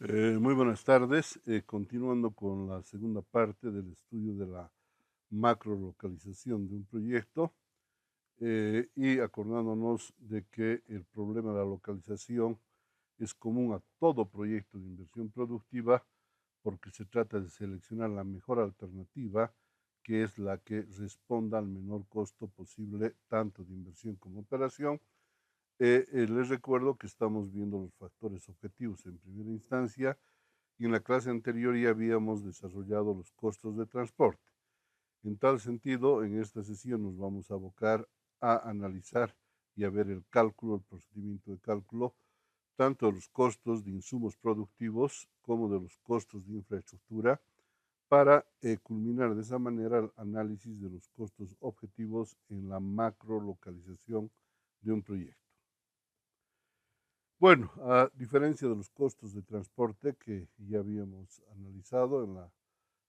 Muy buenas tardes. Continuando con la segunda parte del estudio de la macrolocalización de un proyecto y acordándonos de que el problema de la localización es común a todo proyecto de inversión productiva porque se trata de seleccionar la mejor alternativa, que es la que responda al menor costo posible, tanto de inversión como operación. Les recuerdo que estamos viendo los factores objetivos en primera instancia y en la clase anterior ya habíamos desarrollado los costos de transporte. En tal sentido, en esta sesión nos vamos a abocar a analizar y a ver el cálculo, el procedimiento de cálculo, tanto de los costos de insumos productivos como de los costos de infraestructura, para culminar de esa manera el análisis de los costos objetivos en la macro localización de un proyecto. Bueno, a diferencia de los costos de transporte que ya habíamos analizado en la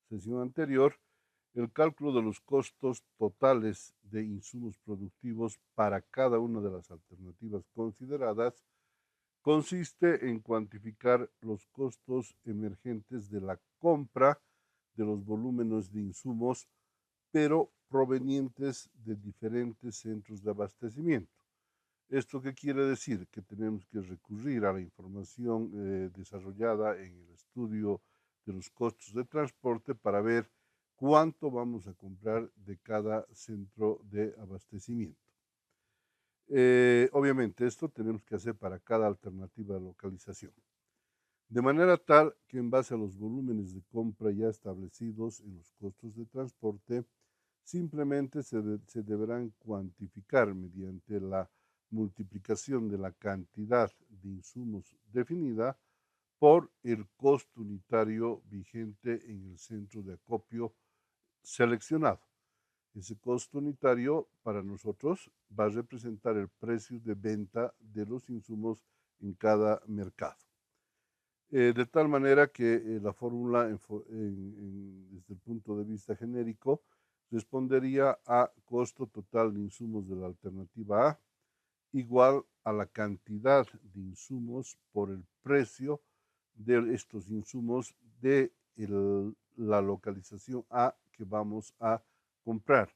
sesión anterior, el cálculo de los costos totales de insumos productivos para cada una de las alternativas consideradas consiste en cuantificar los costos emergentes de la compra de los volúmenes de insumos, pero provenientes de diferentes centros de abastecimiento. ¿Esto qué quiere decir? Que tenemos que recurrir a la información desarrollada en el estudio de los costos de transporte para ver cuánto vamos a comprar de cada centro de abastecimiento. Obviamente esto tenemos que hacer para cada alternativa de localización. De manera tal que en base a los volúmenes de compra ya establecidos en los costos de transporte, simplemente se deberán cuantificar mediante la multiplicación de la cantidad de insumos definida por el costo unitario vigente en el centro de acopio seleccionado. Ese costo unitario para nosotros va a representar el precio de venta de los insumos en cada mercado. De tal manera que la fórmula desde el punto de vista genérico respondería a costo total de insumos de la alternativa A igual a la cantidad de insumos por el precio de estos insumos de la localización A que vamos a comprar,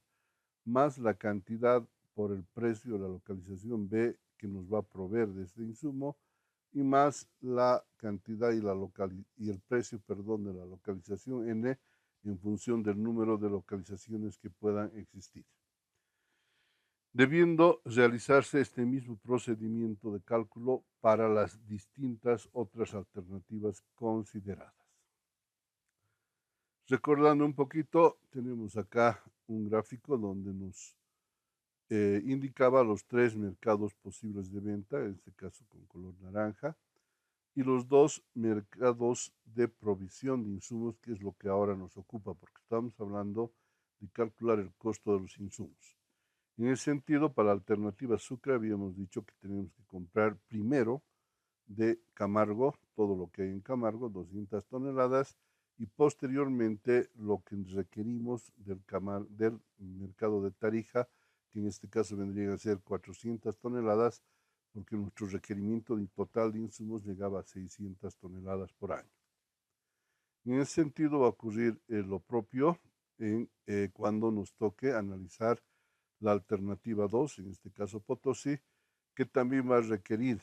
más la cantidad por el precio de la localización B que nos va a proveer de este insumo, y más la cantidad y el precio, perdón, de la localización N en función del número de localizaciones que puedan existir, debiendo realizarse este mismo procedimiento de cálculo para las distintas otras alternativas consideradas. Recordando un poquito, tenemos acá un gráfico donde nos indicaba los tres mercados posibles de venta, en este caso con color naranja, y los dos mercados de provisión de insumos, que es lo que ahora nos ocupa, porque estamos hablando de calcular el costo de los insumos. En ese sentido, para la alternativa Sucre habíamos dicho que tenemos que comprar primero de Camargo, todo lo que hay en Camargo, 200 toneladas, y posteriormente lo que requerimos del mercado de Tarija, que en este caso vendrían a ser 400 toneladas, porque nuestro requerimiento total de insumos llegaba a 600 toneladas por año. En ese sentido va a ocurrir lo propio cuando nos toque analizar la alternativa 2, en este caso Potosí, que también va a requerir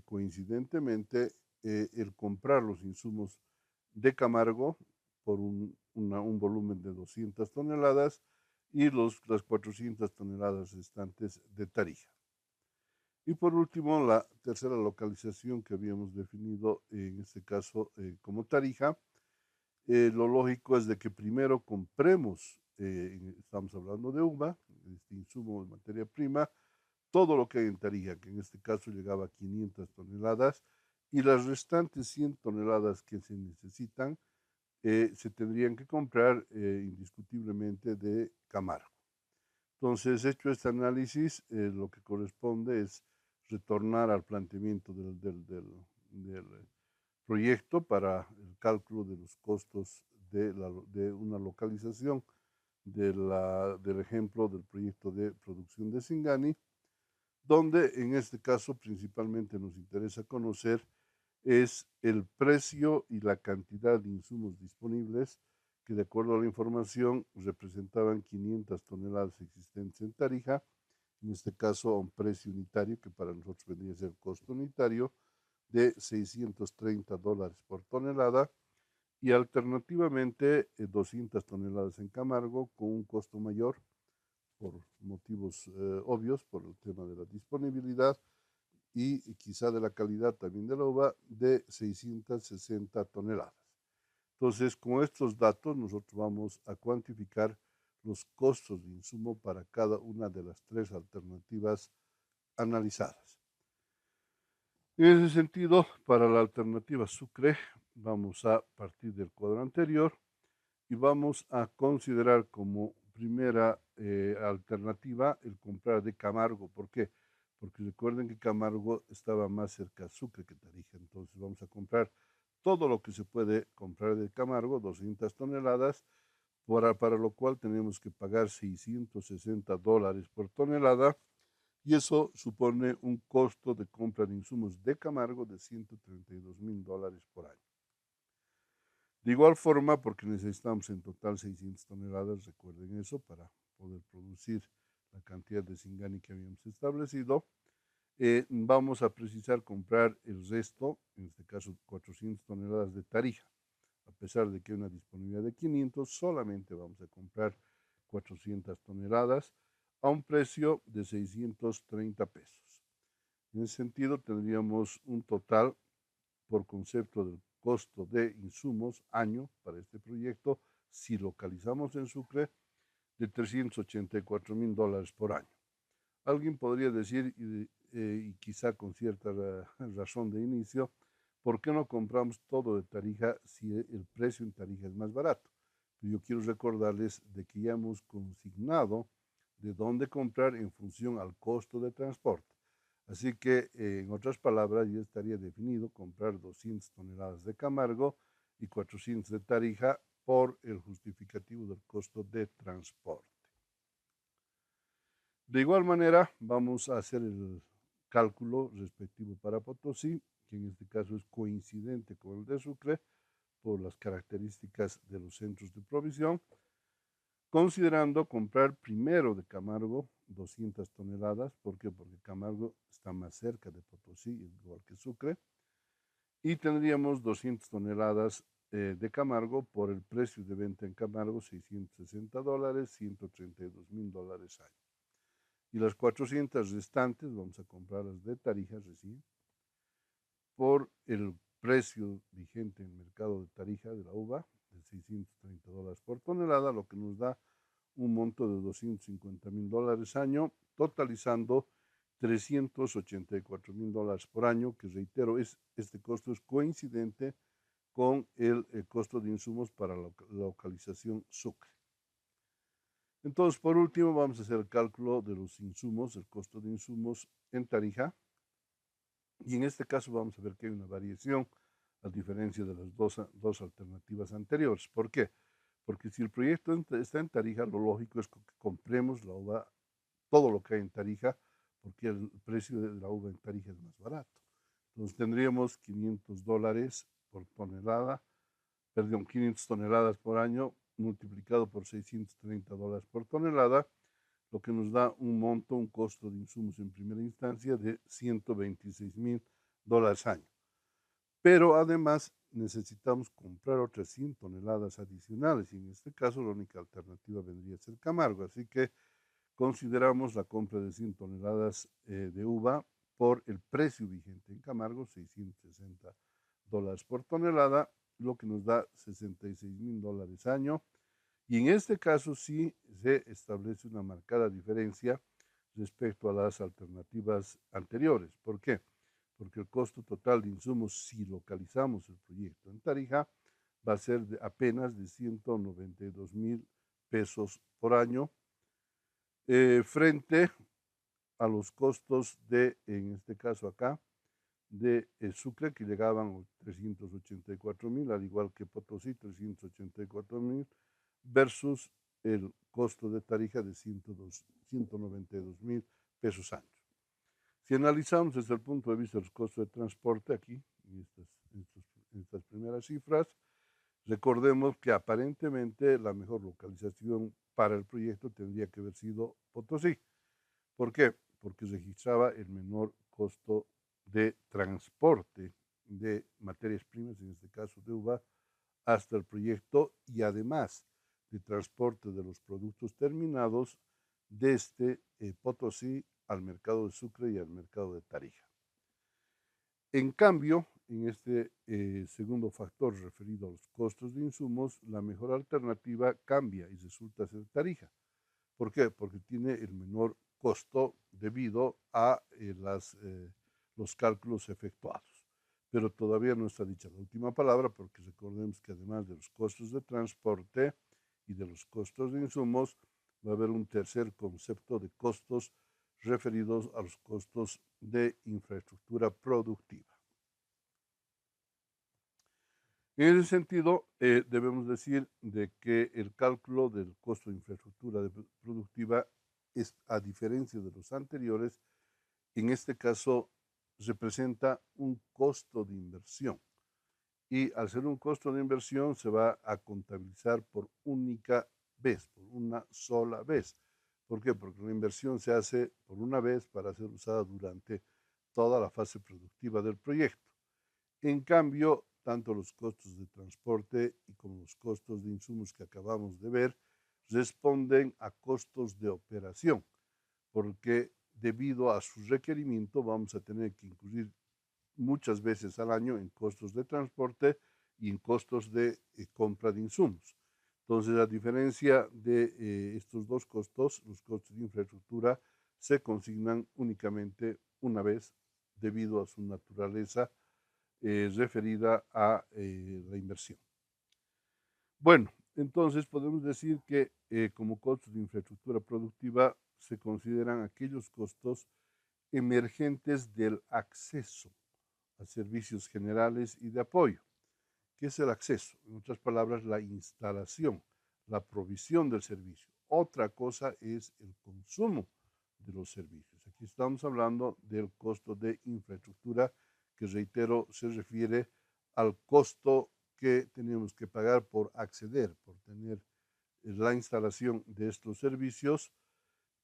coincidentemente el comprar los insumos de Camargo por un volumen de 200 toneladas y las 400 toneladas restantes de Tarija. Y por último, la tercera localización que habíamos definido, en este caso como Tarija, lo lógico es de que primero compremos, estamos hablando de uva, este insumo de materia prima, todo lo que hay en Tarija, que en este caso llegaba a 500 toneladas, y las restantes 100 toneladas que se necesitan se tendrían que comprar indiscutiblemente de Camargo. Entonces, hecho este análisis, lo que corresponde es retornar al planteamiento del proyecto para el cálculo de los costos de una localización del ejemplo del proyecto de producción de Singani, donde en este caso principalmente nos interesa conocer es el precio y la cantidad de insumos disponibles que, de acuerdo a la información, representaban 500 toneladas existentes en Tarija, en este caso a un precio unitario que para nosotros vendría a ser costo unitario de $630 por tonelada, y alternativamente 200 toneladas en Camargo con un costo mayor por motivos obvios, por el tema de la disponibilidad y quizá de la calidad también de la uva, de 660 toneladas. Entonces, con estos datos nosotros vamos a cuantificar los costos de insumo para cada una de las tres alternativas analizadas. En ese sentido, para la alternativa Sucre, vamos a partir del cuadro anterior y vamos a considerar como primera alternativa el comprar de Camargo. ¿Por qué? Porque recuerden que Camargo estaba más cerca a Sucre que Tarija. Entonces vamos a comprar todo lo que se puede comprar de Camargo, 200 toneladas, para lo cual tenemos que pagar $660 por tonelada, y eso supone un costo de compra de insumos de Camargo de $132,000 por año. De igual forma, porque necesitamos en total 600 toneladas, recuerden eso, para poder producir la cantidad de Singani que habíamos establecido, vamos a precisar comprar el resto, en este caso 400 toneladas de Tarija. A pesar de que hay una disponibilidad de 500, solamente vamos a comprar 400 toneladas a un precio de 630 pesos. En ese sentido, tendríamos un total por concepto del costo de insumos año para este proyecto, si localizamos en Sucre, de $384,000 por año. Alguien podría decir, y quizá con cierta razón de inicio, ¿por qué no compramos todo de Tarija si el precio en Tarija es más barato? Yo quiero recordarles de que ya hemos consignado de dónde comprar en función al costo de transporte. Así que, en otras palabras, ya estaría definido comprar 200 toneladas de Camargo y 400 de Tarija por el justificativo del costo de transporte. De igual manera, vamos a hacer el cálculo respectivo para Potosí, que en este caso es coincidente con el de Sucre por las características de los centros de provisión, considerando comprar primero de Camargo 200 toneladas. ¿Por qué? Porque Camargo está más cerca de Potosí, igual que Sucre, y tendríamos 200 toneladas de Camargo por el precio de venta en Camargo, $660, $132,000 año. Y las 400 restantes vamos a comprarlas de Tarija recién por el precio vigente en el mercado de Tarija de la uva, de $630 por tonelada, lo que nos da un monto de $250,000 año, totalizando $384,000 por año, que reitero, este costo es coincidente con el costo de insumos para la localización Sucre. Entonces, por último, vamos a hacer el cálculo de los insumos, el costo de insumos en Tarija, y en este caso vamos a ver que hay una variación a diferencia de las dos alternativas anteriores. ¿Por qué? Porque si el proyecto está en Tarija, lo lógico es que compremos la uva, todo lo que hay en Tarija, porque el precio de la uva en Tarija es más barato. Entonces tendríamos $500 por tonelada, perdón, 500 toneladas por año multiplicado por $630 por tonelada, lo que nos da un monto, un costo de insumos en primera instancia de $126,000 año. Pero además necesitamos comprar otras 100 toneladas adicionales, y en este caso la única alternativa vendría a ser Camargo. Así que consideramos la compra de 100 toneladas de uva por el precio vigente en Camargo, $660 por tonelada, lo que nos da $66,000 año. Y en este caso sí se establece una marcada diferencia respecto a las alternativas anteriores. ¿Por qué? Porque el costo total de insumos, si localizamos el proyecto en Tarija, va a ser apenas de $192,000 por año, frente a los costos de, en este caso acá, de Sucre, que llegaban a 384,000, al igual que Potosí, 384,000, versus el costo de Tarija de $192,000 años. Si analizamos desde el punto de vista de los costos de transporte, aquí en estas primeras cifras. Recordemos que aparentemente la mejor localización para el proyecto tendría que haber sido Potosí. ¿Por qué? Porque registraba el menor costo de transporte de materias primas, en este caso de uva, hasta el proyecto y además de transporte de los productos terminados desde Potosí al mercado de Sucre y al mercado de Tarija. En cambio, en este segundo factor referido a los costos de insumos, la mejor alternativa cambia y resulta ser Tarija. ¿Por qué? Porque tiene el menor costo debido a los cálculos efectuados. Pero todavía no está dicha la última palabra, porque recordemos que además de los costos de transporte y de los costos de insumos, va a haber un tercer concepto de costos referidos a los costos de infraestructura productiva. En ese sentido, debemos decir de que el cálculo del costo de infraestructura productiva es, a diferencia de los anteriores, en este caso representa un costo de inversión. Y al ser un costo de inversión se va a contabilizar por única vez, por una sola vez. ¿Por qué? Porque la inversión se hace por una vez para ser usada durante toda la fase productiva del proyecto. En cambio, tanto los costos de transporte y como los costos de insumos que acabamos de ver responden a costos de operación, porque debido a su requerimiento vamos a tener que incurrir muchas veces al año en costos de transporte y en costos de compra de insumos. Entonces, a diferencia de estos dos costos, los costos de infraestructura se consignan únicamente una vez debido a su naturaleza referida a la inversión. Bueno, entonces podemos decir que como costos de infraestructura productiva se consideran aquellos costos emergentes del acceso a servicios generales y de apoyo. ¿Qué es el acceso? En otras palabras, la instalación, la provisión del servicio. Otra cosa es el consumo de los servicios. Aquí estamos hablando del costo de infraestructura, que reitero, se refiere al costo que tenemos que pagar por acceder, por tener la instalación de estos servicios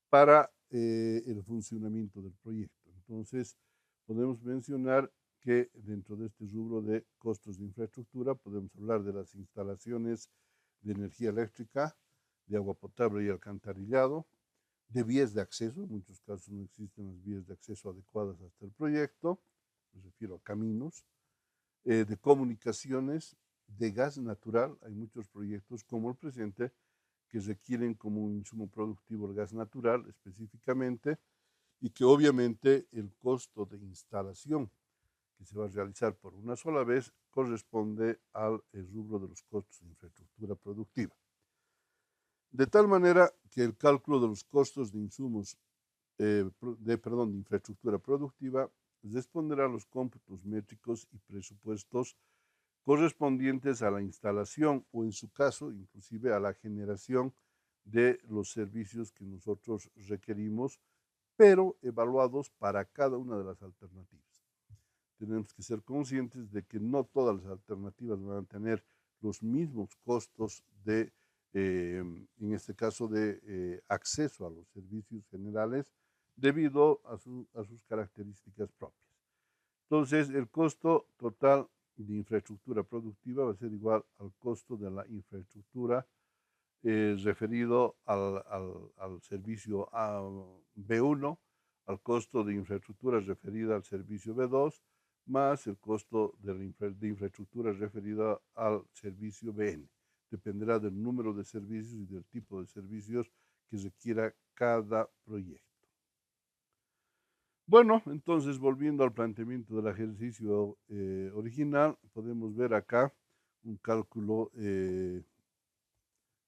para el funcionamiento del proyecto. Entonces, podemos mencionar que dentro de este rubro de costos de infraestructura podemos hablar de las instalaciones de energía eléctrica, de agua potable y alcantarillado, de vías de acceso, en muchos casos no existen las vías de acceso adecuadas hasta el proyecto, me refiero a caminos, de comunicaciones, de gas natural, hay muchos proyectos como el presente que requieren como un insumo productivo el gas natural específicamente y que obviamente el costo de instalación que se va a realizar por una sola vez corresponde al rubro de los costos de infraestructura productiva. De tal manera que el cálculo de los costos de insumos, de infraestructura productiva responderá a los cómputos métricos y presupuestos correspondientes a la instalación o en su caso inclusive a la generación de los servicios que nosotros requerimos, pero evaluados para cada una de las alternativas. Tenemos que ser conscientes de que no todas las alternativas van a tener los mismos costos de, en este caso, de acceso a los servicios generales debido a sus características propias. Entonces, el costo total de infraestructura productiva va a ser igual al costo de la infraestructura referido al servicio B1, al costo de infraestructura referida al servicio B2, más el costo de infraestructura referida al servicio BN. Dependerá del número de servicios y del tipo de servicios que requiera cada proyecto. Bueno, entonces volviendo al planteamiento del ejercicio original, podemos ver acá un cálculo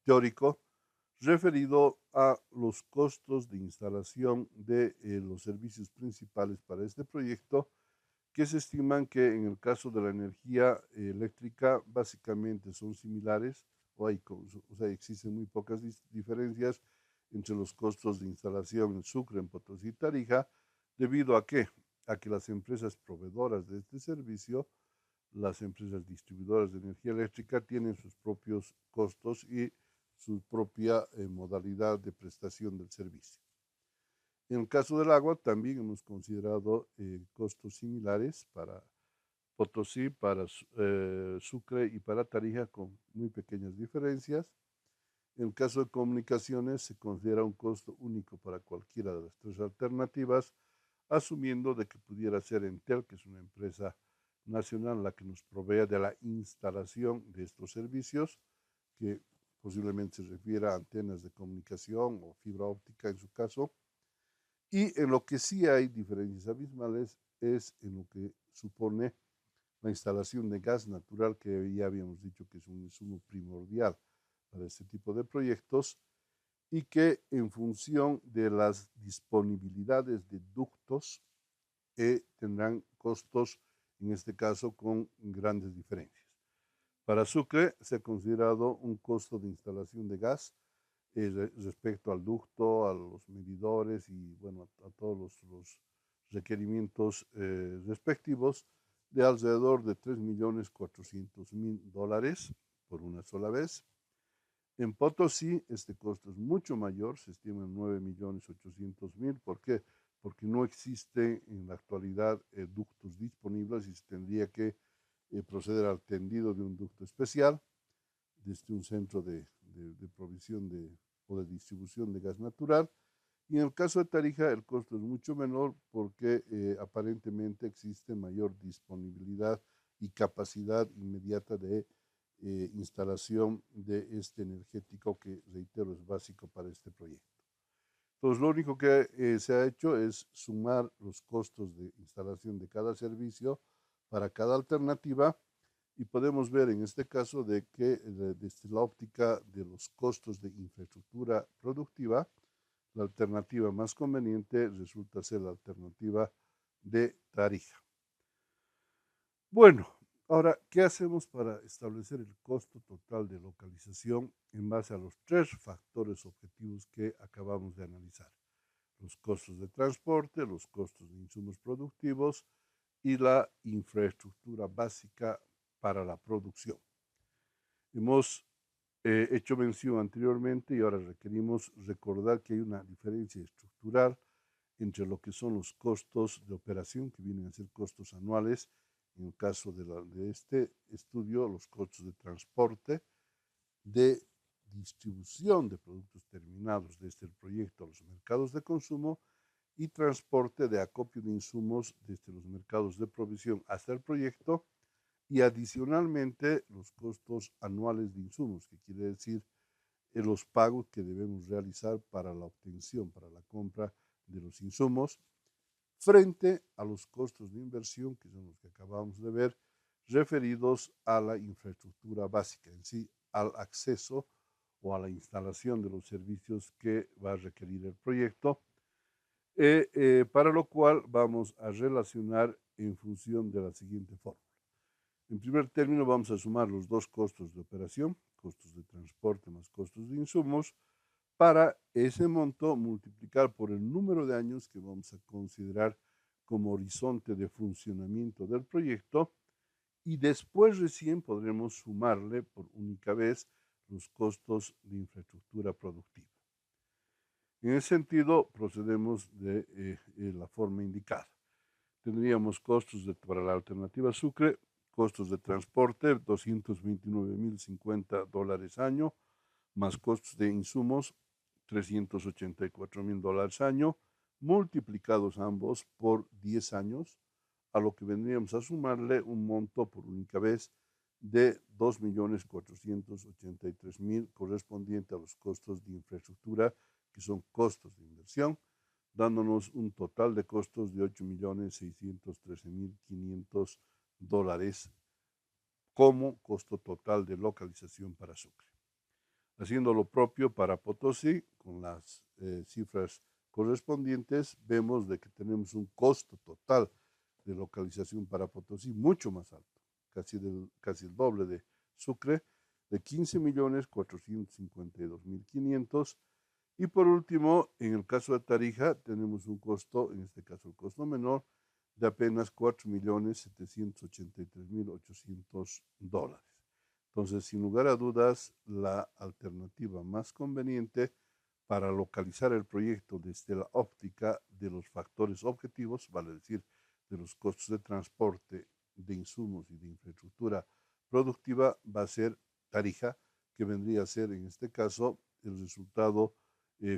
teórico referido a los costos de instalación de los servicios principales para este proyecto, que se estiman que en el caso de la energía eléctrica básicamente son similares, existen muy pocas diferencias entre los costos de instalación en Sucre, en Potosí y Tarija, debido a que las empresas proveedoras de este servicio las empresas distribuidoras de energía eléctrica tienen sus propios costos y su propia modalidad de prestación del servicio. En el caso del agua, también hemos considerado costos similares para Potosí, para Sucre y para Tarija, con muy pequeñas diferencias. En el caso de comunicaciones, se considera un costo único para cualquiera de las tres alternativas, asumiendo de que pudiera ser Entel, que es una empresa nacional, la que nos provea de la instalación de estos servicios, que posiblemente se refiera a antenas de comunicación o fibra óptica en su caso. Y en lo que sí hay diferencias abismales es en lo que supone la instalación de gas natural, que ya habíamos dicho que es un insumo primordial para este tipo de proyectos, y que en función de las disponibilidades de ductos tendrán costos, en este caso, con grandes diferencias. Para Sucre se ha considerado un costo de instalación de gas respecto al ducto, a los medidores y bueno, a todos los requerimientos respectivos, de alrededor de $3.400.000 por una sola vez. En Potosí este costo es mucho mayor, se estima en $9.800.000. ¿Por qué? Porque no existe en la actualidad ductos disponibles y se tendría que proceder al tendido de un ducto especial desde un centro de provisión o de distribución de gas natural. Y en el caso de Tarija el costo es mucho menor porque aparentemente existe mayor disponibilidad y capacidad inmediata de instalación de este energético que, reitero, es básico para este proyecto. Entonces, lo único que se ha hecho es sumar los costos de instalación de cada servicio para cada alternativa, y podemos ver en este caso de que desde la óptica de los costos de infraestructura productiva, la alternativa más conveniente resulta ser la alternativa de Tarija. Bueno, ahora, ¿qué hacemos para establecer el costo total de localización en base a los tres factores objetivos que acabamos de analizar? Los costos de transporte, los costos de insumos productivos y la infraestructura básica para la producción. Hemos hecho mención anteriormente y ahora requerimos recordar que hay una diferencia estructural entre lo que son los costos de operación, que vienen a ser costos anuales, en el caso de este estudio, los costos de transporte, de distribución de productos terminados desde el proyecto a los mercados de consumo, y transporte de acopio de insumos desde los mercados de provisión hasta el proyecto, y adicionalmente los costos anuales de insumos, que quiere decir los pagos que debemos realizar para la obtención, para la compra de los insumos, frente a los costos de inversión, que son los que acabamos de ver, referidos a la infraestructura básica en sí, al acceso o a la instalación de los servicios que va a requerir el proyecto, para lo cual vamos a relacionar en función de la siguiente forma. En primer término, vamos a sumar los dos costos de operación, costos de transporte más costos de insumos, para ese monto multiplicar por el número de años que vamos a considerar como horizonte de funcionamiento del proyecto, y después recién podremos sumarle por única vez los costos de infraestructura productiva. En ese sentido, procedemos de la forma indicada. Tendríamos costos para la alternativa Sucre, costos de transporte, $229.050 año, más costos de insumos, $384.000 año, multiplicados ambos por 10 años, a lo que vendríamos a sumarle un monto por única vez de $2.483.000, correspondiente a los costos de infraestructura, que son costos de inversión, dándonos un total de costos de $8.613.500 como costo total de localización para Sucre. Haciendo lo propio para Potosí, con las cifras correspondientes, vemos de que tenemos un costo total de localización para Potosí mucho más alto, casi el doble de Sucre, de $15.452.500. Y por último, en el caso de Tarija, tenemos un costo, en este caso el costo menor, de apenas $4.783.800. Entonces, sin lugar a dudas, la alternativa más conveniente para localizar el proyecto desde la óptica de los factores objetivos, vale decir, de los costos de transporte, de insumos y de infraestructura productiva, va a ser Tarija, que vendría a ser en este caso el resultado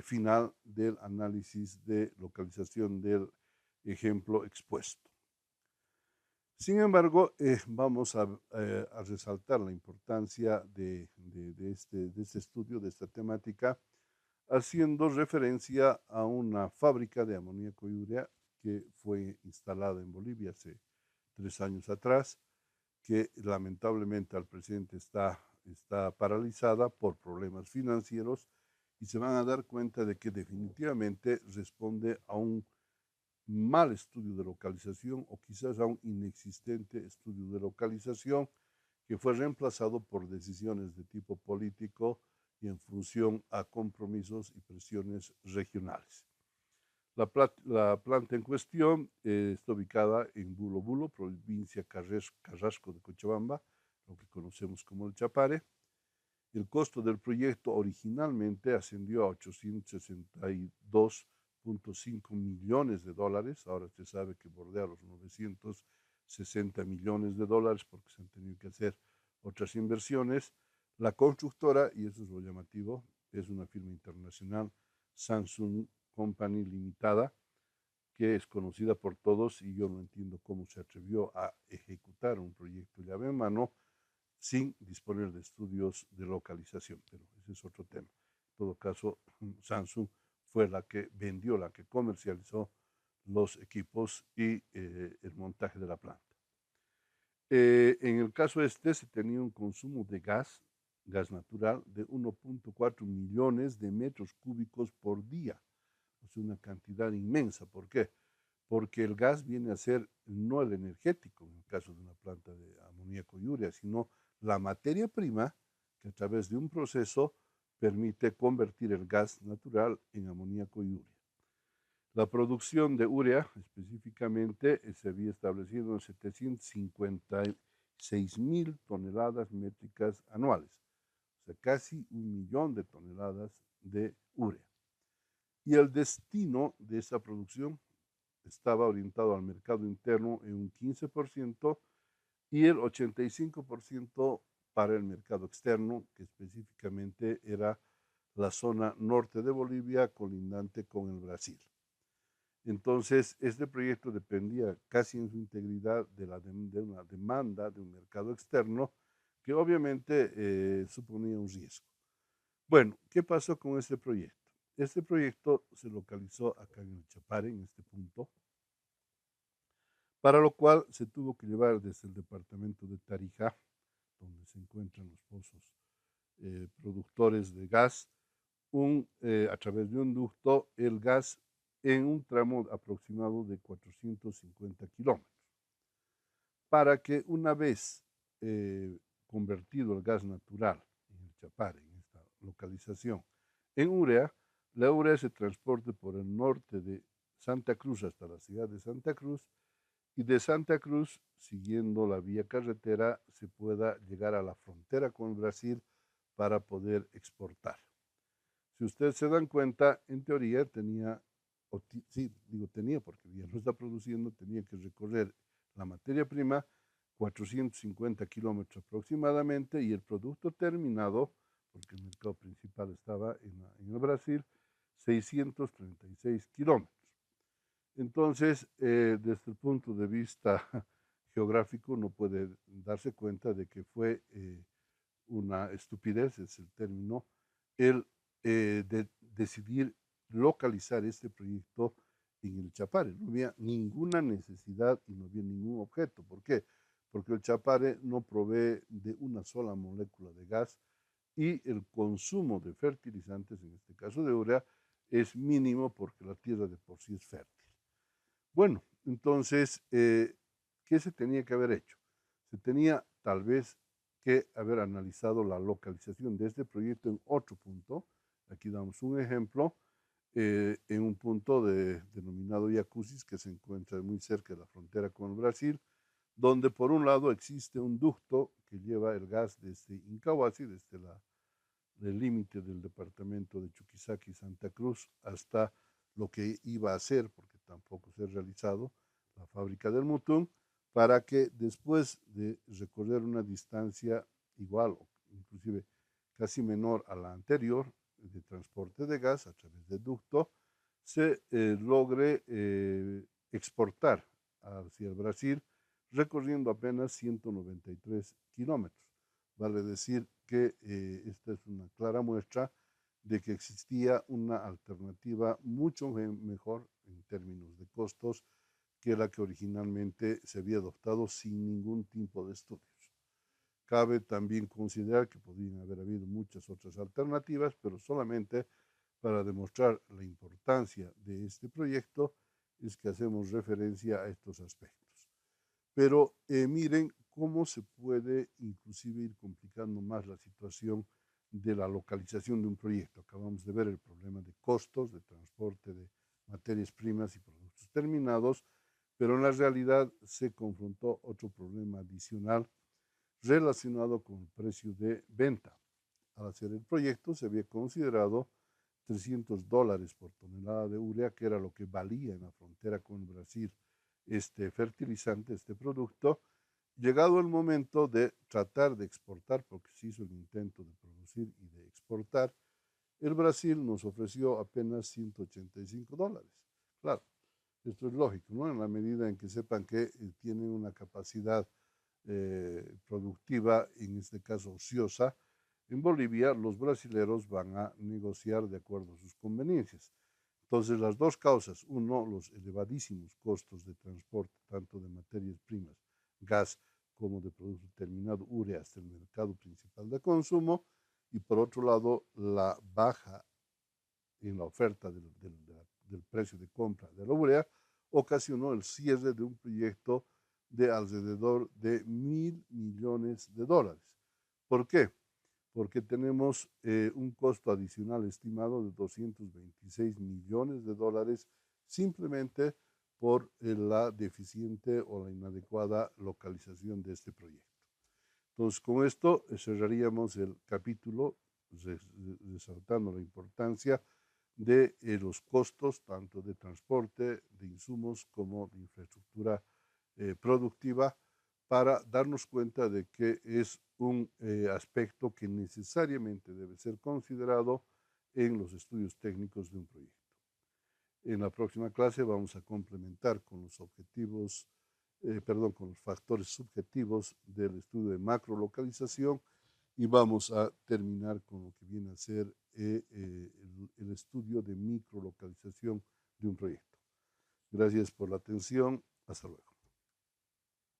final del análisis de localización del ejemplo expuesto. Sin embargo, vamos a resaltar la importancia de este estudio, de esta temática, haciendo referencia a una fábrica de amoníaco y urea que fue instalada en Bolivia hace 3 años atrás, que lamentablemente al presente está paralizada por problemas financieros, y se van a dar cuenta de que definitivamente responde a un mal estudio de localización o quizás a un inexistente estudio de localización que fue reemplazado por decisiones de tipo político y en función a compromisos y presiones regionales. La planta en cuestión está ubicada en Bulo Bulo, provincia Carrasco de Cochabamba, lo que conocemos como el Chapare. El costo del proyecto originalmente ascendió a 862.5 millones de dólares. Ahora se sabe que bordea los 960 millones de dólares porque se han tenido que hacer otras inversiones. La constructora, y eso es lo llamativo, es una firma internacional, Samsung Company Limitada, que es conocida por todos, y yo no entiendo cómo se atrevió a ejecutar un proyecto llave en mano sin disponer de estudios de localización, pero ese es otro tema. En todo caso, Samsung fue la que vendió, la que comercializó los equipos y el montaje de la planta. En el caso este se tenía un consumo de gas natural, de 1.4 millones de metros cúbicos por día. Es una cantidad inmensa. ¿Por qué? Porque el gas viene a ser no el energético, en el caso de una planta de amoníaco y urea, sino la materia prima que a través de un proceso permite convertir el gas natural en amoníaco y urea. La producción de urea específicamente se había establecido en 756.000 toneladas métricas anuales, o sea, casi 1 millón de toneladas de urea. Y el destino de esa producción estaba orientado al mercado interno en un 15% y el 85% para el mercado externo, que específicamente era la zona norte de Bolivia colindante con el Brasil. Entonces, este proyecto dependía casi en su integridad de una demanda de un mercado externo que obviamente suponía un riesgo. Bueno, ¿qué pasó con este proyecto? Este proyecto se localizó acá en el Chapare, en este punto, para lo cual se tuvo que llevar desde el departamento de Tarija, donde se encuentran los pozos productores de gas, a través de un ducto, el gas en un tramo aproximado de 450 kilómetros, para que una vez convertido el gas natural en el Chapare, en esta localización, en urea, la urea se transporte por el norte de Santa Cruz hasta la ciudad de Santa Cruz, y de Santa Cruz, siguiendo la vía carretera, se pueda llegar a la frontera con Brasil para poder exportar. Si ustedes se dan cuenta, en teoría tenía, sí, digo tenía porque ya no está produciendo, tenía que recorrer la materia prima 450 kilómetros aproximadamente, y el producto terminado, porque el mercado principal estaba en el Brasil, 636 kilómetros. Entonces, desde el punto de vista geográfico, no puede darse cuenta de que fue una estupidez, es el término, el decidir localizar este proyecto en el Chapare. No había ninguna necesidad y no había ningún objeto. ¿Por qué? Porque el Chapare no provee de una sola molécula de gas y el consumo de fertilizantes, en este caso de urea, es mínimo porque la tierra de por sí es fértil. Bueno, entonces, ¿qué se tenía que haber hecho? Se tenía tal vez que haber analizado la localización de este proyecto en otro punto. Aquí damos un ejemplo. en un punto denominado Yacusis, que se encuentra muy cerca de la frontera con el Brasil, donde por un lado existe un ducto que lleva el gas desde Incahuasi, desde el límite del departamento de Chuquisaca y Santa Cruz, hasta lo que iba a ser, porque tampoco se ha realizado, la fábrica del Mutún, para que después de recorrer una distancia igual o inclusive casi menor a la anterior de transporte de gas a través de ducto, se logre exportar hacia el Brasil recorriendo apenas 193 kilómetros. Vale decir que esta es una clara muestra de que existía una alternativa mucho mejor en términos de costos que la que originalmente se había adoptado sin ningún tipo de estudios. Cabe también considerar que podrían haber habido muchas otras alternativas, pero solamente para demostrar la importancia de este proyecto es que hacemos referencia a estos aspectos. Pero miren cómo se puede inclusive ir complicando más la situación de la localización de un proyecto. Acabamos de ver el problema de costos, de transporte de materias primas y productos terminados, pero en la realidad se confrontó otro problema adicional relacionado con el precio de venta. Al hacer el proyecto se había considerado $300 por tonelada de urea, que era lo que valía en la frontera con Brasil este fertilizante, este producto. Llegado el momento de tratar de exportar, porque se hizo el intento de producir y de exportar, el Brasil nos ofreció apenas $185. Claro, esto es lógico, ¿no? En la medida en que sepan que tienen una capacidad productiva, en este caso ociosa, en Bolivia los brasileros van a negociar de acuerdo a sus conveniencias. Entonces, las dos causas, uno, los elevadísimos costos de transporte, tanto de materias primas, gas, como de producto terminado, urea, hasta el mercado principal de consumo, y por otro lado, la baja en la oferta del precio de compra de la urea, ocasionó el cierre de un proyecto de alrededor de $1.000 millones. ¿Por qué? Porque tenemos un costo adicional estimado de $226 millones simplemente por la deficiente o la inadecuada localización de este proyecto. Entonces, con esto cerraríamos el capítulo resaltando la importancia de los costos, tanto de transporte, de insumos, como de infraestructura productiva, para darnos cuenta de que es un aspecto que necesariamente debe ser considerado en los estudios técnicos de un proyecto. En la próxima clase vamos a complementar con los objetivos, con los factores subjetivos del estudio de macrolocalización y vamos a terminar con lo que viene a ser el estudio de microlocalización de un proyecto. Gracias por la atención. Hasta luego.